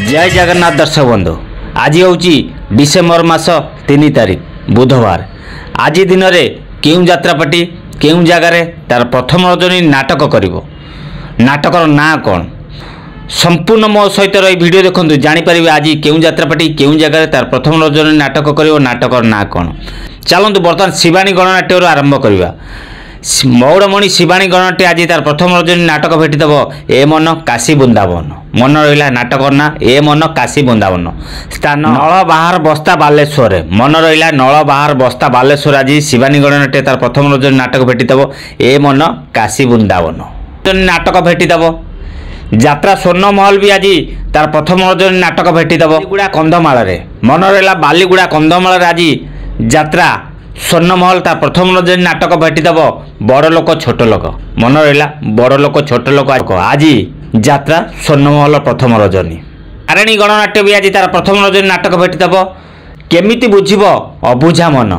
जय जगन्नाथ दर्शक बंधु आज हूँ डिसेम्बर मास 3 तारीख बुधवार। आज दिन में क्यों यात्रापाटी क्यों जगार तार प्रथम रजनी नाटक कर नाटकर ना कौन संपूर्ण मो सहित रही वीडियो देखो जापर आज क्यों यात्रापाटी क्यों जगार तार प्रथम रजनी नाटक कर नाटकर ना कौन। चलतु बर्तमान शिवानी गणनाट्य आरंभ करवा। मौड़मणि शिवानी गणनाट्य आज तार प्रथम रजनी नाटक भेटिदेव ए मन काशी वृंदावन। मन रहा नाटक ना ए मन काशी वृंदावन। स्थान नल बाहर बस्ता बालेश्वर। मन रहा नल बाहर बस्ता बालेश्वर। आज शिवानी गणनाट्य तार प्रथम रजनी नाटक भेटिदेव ए मन काशी वृंदावन नाटक भेटिदेव। यात्रा स्वर्ण महल भी आज तार प्रथम रजनी नाटक भेटिदेव बालीगुड़ा कंधमाल। मन रहा बालीगुड़ा कंधमाल आज यात्रा स्वर्ण महल तार प्रथम रजनी नाटक भेटिदेव बड़ लोक छोट लोक। मन रहा बड़ लोक छोट लोक आज यात्रा स्वर्ण महल प्रथम रजनी। तारिणी गणनाट्य भी आज तार प्रथम रजनी नाटक भेटिदेव केमिति बुझिब अबुझा मन।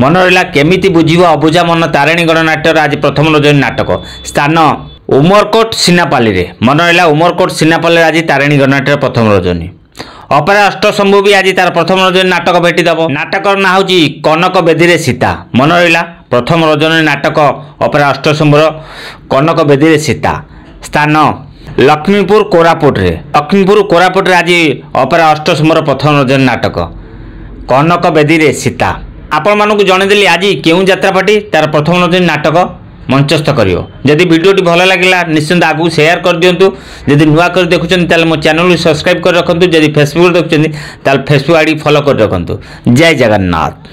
मन रहा केमिति बुझिब अबुझा मन तारिणी गणनाट्य आज प्रथम रजनी नाटक। स्थान उमरकोट सिनापाली। मन रहा उमरकोट सिनापाली आज तारिणी गणनाट्य प्रथम रजनी। अपेरा अष्टशंभु भी आज तार प्रथम रजनी नाटक भेटिदेव। नाटकर ना हूँ कनक बेदी सीता। मन रहा प्रथम रजनी नाटक अपेरा अष्टशंभुर कनक बेदी सीता। स्थान लक्ष्मीपुर कोरापुट। लक्ष्मीपुर कोरापुट आज अपेरा अष्टशंभुर प्रथम रजनी नाटक कनक बेदी सीता। आपण मानक जनईदेली आज क्यों यात्रापाटी तार प्रथम रजनी नाटक मंचस्थ करियो। जदि वीडियोटी भल लगिला निश्चिंत आगु शेयर कर दियंतु। जदि नुआ कर देखुछन ताले मो चैनल को सब्सक्राइब कर रखंतु। जदि फेसबुक देखुछन ताले फेसबुक आईडी फॉलो कर रखंतु। जय जगन्नाथ।